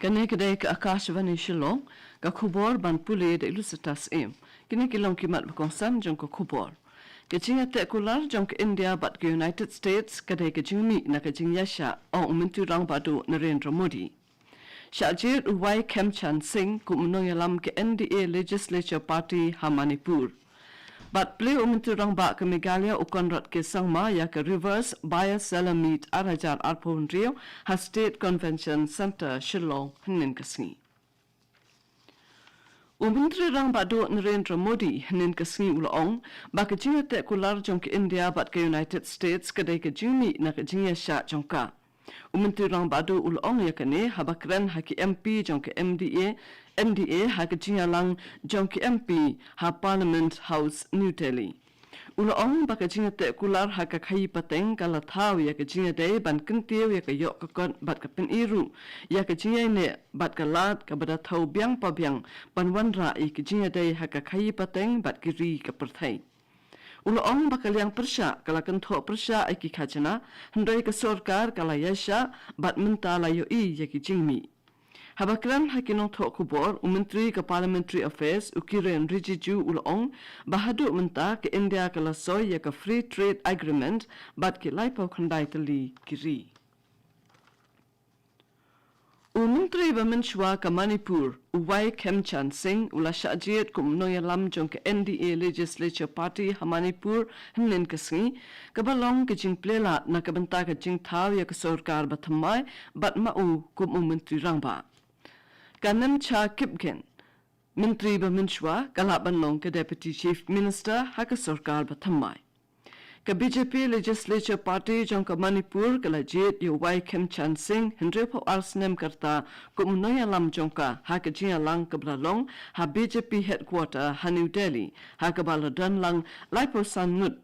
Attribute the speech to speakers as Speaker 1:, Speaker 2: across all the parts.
Speaker 1: Kani kedai ke Akashvani Shillong, ka khubor ban pule de ilusitas em. Kini kilong kimat bakonsam jong ka khubor. Kajing tekular jong ke India bat ke United States kedai ke jingmi na ke jing yasha o umintu rang badu Narendra Modi. Shajir Uwai Kemchan Singh kumnoyalam ke NDA Legislature Party Hamanipur. Bat play umintu rang ba ke Meghalaya ukonrat ke sangma ya ke reverse bias salamit arajar arpon rio ha State Convention Center Shillong hnin kasngi. Umintri rang badu Narendra Modi hnin kasngi ulong ba ke jinga te kular jong ke India bat ke United States kadai ke jingmi na ke jingya sha jongka. Umintri rang badu ulong ya kene habakran haki MP jong ke NDA haki jingalang jong ke MP ha Parliament House New Delhi. Ulong baka jinga te kular haka khai pateng kala thau ya ke jinga dei ban kintiu ya ke yok kakon bat ka pin iru ya ke jinga ne bat ka lat ka bada thau biang pa biang ban wan ra i ke jinga dei haka khai pateng bat ki ri ka perthai. Ulong bakal yang persya kala kentho persya ai ki khajana hendai ke sarkar kala yasha bat menta la yo I ya ki jingmi. Habakran hakinong thok kubor Menteri ke Parliamentary Affairs Ukiren Rijiju ulong bahadu menta ke India kala soy ya ke Free Trade Agreement bat ke laipau khandai tali kiri. Menteri Bamenshwa ke Manipur Uwai Kemchan Singh ula syajit kumnoyalam jong ke NDA Legislature Party Hamanipur hnin kasngi kabalong ke jing plela na kabenta ke jing thau ya ke sarkar bathamai bat mau menteri rangba. Kanam cha Kipgen, Menteri Bamenshwa kalaban long ke Deputy Chief Minister haka sarkar bathamai. Ke BJP Legislature Party jong ke Manipur kala jit Uwai Kemchan Singh hendre po arsnem karta kumnoyalam jongka haka jingalang kablalong ha BJP headquarter ha New Delhi haka baladan lang laipo sanut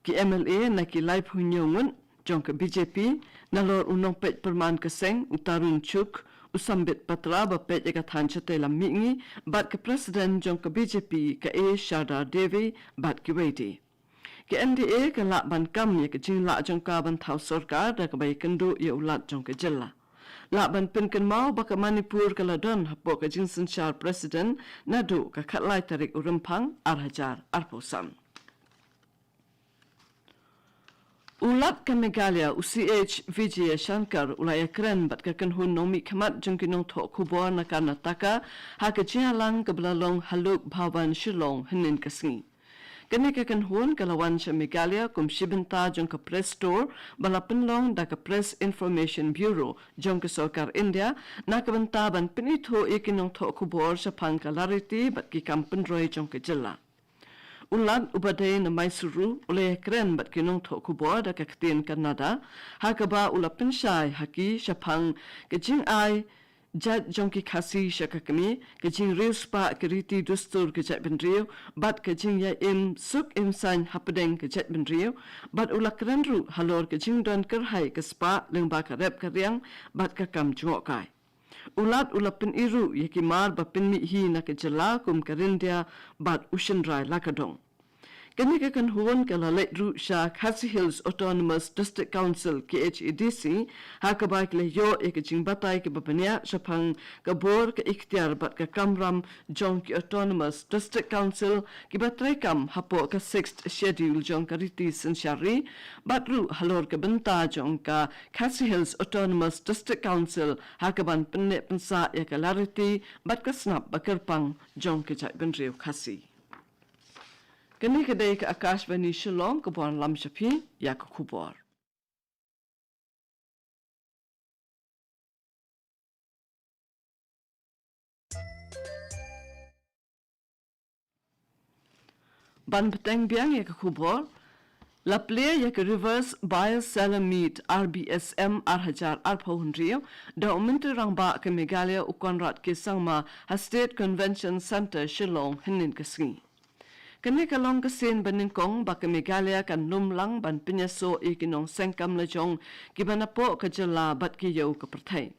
Speaker 1: ki MLA na ki laipo nyongun jong ke BJP nalor unong pet perman keseng utarun chuk usambit patra ba pet yaga thanchate lam mingi bat ke President jong ke BJP ke A Shada Devi bat ki wait. Ke NDA ke lak ban kam ya ke jing lak jong ka ban thau sarkar da ke bai kendu ya ulat jong ke jella. Lak ban pin ken mau ba ke Manipur ke ladon hapo ke jing sensyar President nadu ke khatlai tarik urempang arhajar arposam. Ulat ke Meghalaya UCH Vijaya Shankar ulaya keren bat ke kenhun nomi khamat jong kinong thok khubor na Karnataka ha ke jingalang ke belalong haluk bhawan Shillong hnin kasngi. Kini kekan huan kalawan sa Meghalaya kum shibenta jong ka press store balapin long da ka Press Information Bureau jong ka sarkar India na kabenta ban pinito ikinong to kubor sa pangkalarity bat ki kampen roy jong ka jilla. Ulat ubaday na Mysuru ulay kren bat kinong to kubor da ka katin Canada hakaba ulapin siyay haki sa pang kajing ay Jad jongki Khasi shakakami kajing riuspa keriti dustur kejat benrio bat kajing ya suk san hapadeng kejat benrio bat ulak renru halor kajing don kerhai kespa lengba karep karyang bat kakam jungokai. Ulat ulapin iru yakimar bapin mihi na kejala kum karindia bat ushenrai lakadong. Kini kekan huan kala letru sha Khasi Hills Autonomous District Council KHEDC hakabai kle yo ekajing batai ke babanya sapang kabor ke ikhtiar bat ke kamram jong ki Autonomous District Council ki batrai kam hapo ke 6th schedule jong kariti sensyari batru halor ke benta jong ka Khasi Hills Autonomous District Council hakaban penne pensa ya kalariti bat ke snap bakerpang jong ke jai benriu Khasi. Kini kedai ke Akashvani Shillong ke buan lam syapi ya ke kubor. Ban peteng biang ya ke kubor, laple ya ke reverse bias salamit RBSM arhajar arpahunrio da umintu rangba ke Meghalaya ukonrat ke sangma ha State Convention Center Shillong hinin kesingi. Kani kalong kasin baningkong baka Meghalaya kan lumlang ban pinyaso ikinong sengkam lejong gibanapo kajala bat kiyaw kapertay.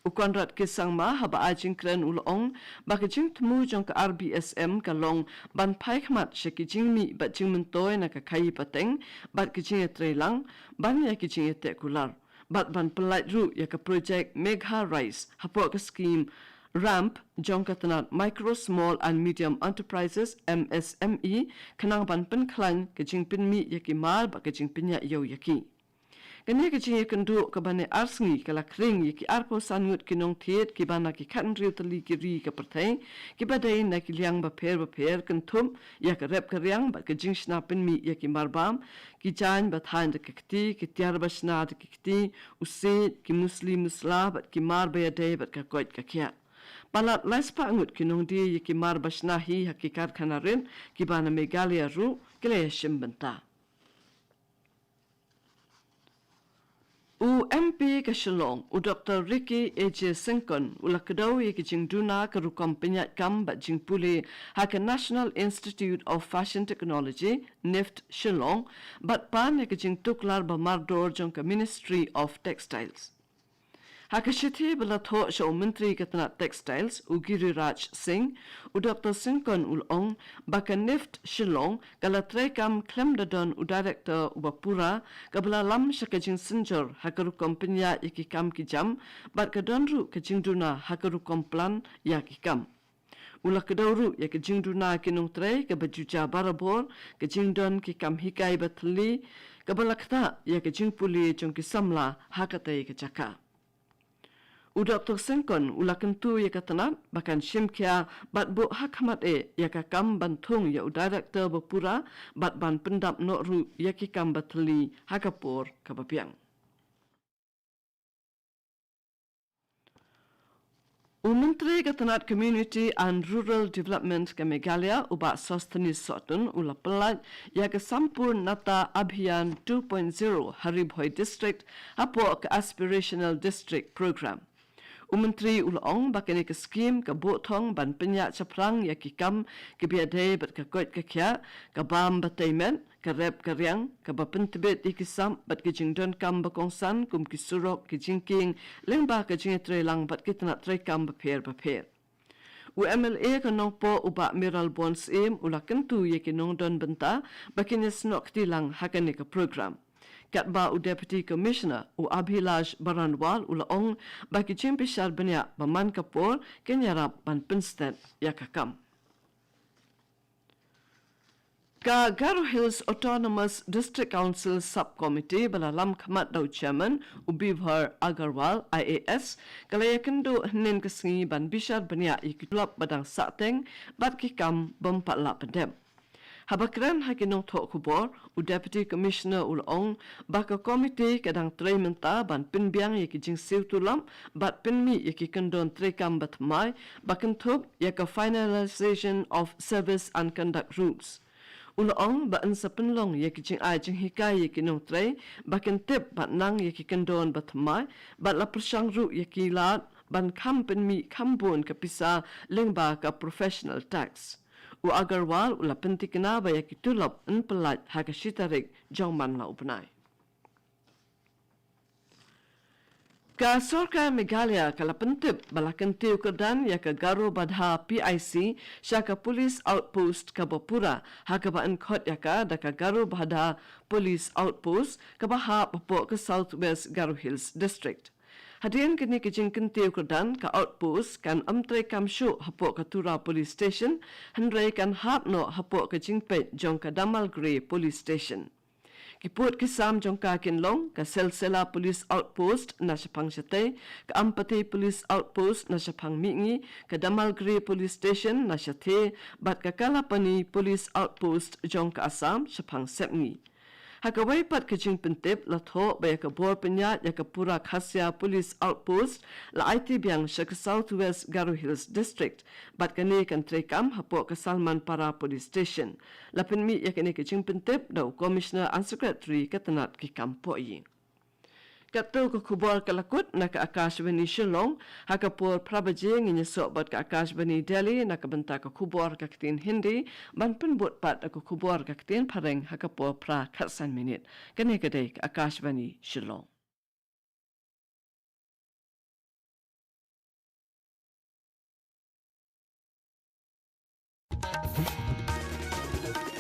Speaker 1: Ukonrat kisang ma haba ajing kren ulong baka jing temu jong ka RBSM kalong ban paikmat siya kijing mi bat jing mentoy na kakayi pateng bat kijing etrelang ban ya kijing etekular. bat ban pelait ru ya ka project Megha Rise hapok ka scheme ramp jong katanat micro small and medium enterprises MSME kanang ban pen klan ka jing pin mi ya ki mal ba ka jing pinya yo ya ki kanya ka jing kandu ka bane arsngi kala kring ya ki arpo sangut kinong thiet ki bana ki khan riu tali ki ri ka perthai ki badai na ki liang ba pher kan thum ya ka rep ka riang ba ka jing sna pin mi ya ki marbam ki jan ba thain de kiti ki tiar ba sna de kiti usse ki muslim musla ba ki mar ba de ba ka koit ka kya palat laispa angut kinong di ya ki mar ba sna hi hakikat khanarin ki bana Meghalaya ru kile shimbanta U MP ka Shillong, u Dr. Ricky A.J. Sinkon, u lakadaw ki jing duna ka rukam pinyat kam bat jing puli ha ka National Institute of Fashion Technology, NIFT Shillong, bat pan ya ka jing tuklar ba mardor jong ka Ministry of Textiles. Hakashiti balatho siya Menteri Katanat Textiles u Giriraj Singh u Dr. Sinkon ulong baka NIFT Shillong kalatrekam klemdadon u Director u Bapura kabalalam siya kajing sinjor hakaru kompanya yakikam kijam bat kadonru kajing duna hakaru komplan yakikam. Ula kadawru ya kajing duna kinong tre kabajuja barabor kajing don kikam hikai batli kabalakta ya kajing puli jong kisamla hakatai kajaka. U Dr. Sinkon ulakan tu ya katanat bahkan shimkia bat bu hakmat ya ka kam bantung ya u Director Bapura bat ban pendap nokru ya ki kam batli hakapor kabapiang. U Menteri Katanat Community and Rural Development ke Meghalaya uba sosteni sotun ula pelat ya ke sampur nata abhiyan 2.0 Haribhoi District apo ke Aspirational District Program. Menteri ulong bakani ke skim ke botong ban penyak caprang ya kikam ke biadai bat ke koit ke kya ke bam bataimen ke rep ke riang ke bapentebet ikisam bat ke jingdon kam bakongsan kum kisurok ke jingking lengba ke jingetre lang bat ke tanat tre kam bapher. UMLA ke nongpo uba miral bonds ula kentu ye ke nongdon benta bakini snok tilang hakani ke program. Katba u Deputy Commissioner u Abhilash Baranwal ulaong baki chimpishar banya baman kapor kenyarap ban pinstet yakakam. Ka Garo Hills Autonomous District Council Subcommittee balalam khamat daw chairman u Bibhar Agarwal IAS kalayakan do hnen kesengi ban bishar banya ikitulap badang sateng bat kikam bampatla pendem. Habakran hakinong thok kubor u Deputy Commissioner ulong baka komite kadang tre menta ban pinbiang yaki jing siu tulam bat pinmi yaki kandon tre kam batmai bakan thok yaka finalization of service and conduct rules. Ulong ba an sa penlong yaki jing ai jing hikai yaki nong tre bakan tip bat nang yaki kandon batmai bat la persang ru yaki lat ban kam pinmi kambon kapisa lengba ka professional tax. U Agarwal ula pentikna baya kitulap en pelat hakashitarik jongman la upnai. Ka Sorka Meghalaya kala pentip balakan tiu kedan ya ka Garo Badha PIC syaka Police Outpost ka Bapura hakaba en khot ya ka da ka Garo Badha Police Outpost ka baha bapo ka Southwest Garo Hills District. Hadian kini kejingkan tiu kedan ka outpost kan amtre kam shu hapo ka Tura Police Station hendrai kan hapno hapo ka jingpet jong ka Damal Grey Police Station. Kiput kisam jong ka kinlong ka Selsela Police Outpost na Sapang Syate ka Ampati Police Outpost na Sapang Mingi ka Damal Grey Police Station na Syate bat ka Kalapani Police Outpost jong ka Assam Sapang Sepngi. Hakawai pat kajing pentip la tho baya ka bor penyat ya ka pura Khasi Police Outpost la IT biang syaka Southwest Garo Hills District bat kani kan trekam hapo ka Salman Para Police Station la penmi ya kani kajing pentip daw Commissioner and Secretary katanat ki kampo yi. Kato ka kubor kalakut na ka Akashvani Shillong hakapor prabaje nginya sok bat ka Akashvani Delhi na ka benta ka kubor ka katin Hindi ban penbut pat ka kubor ka katin pareng hakapor pra khatsan minute kani kadai ka Akashvani Shillong.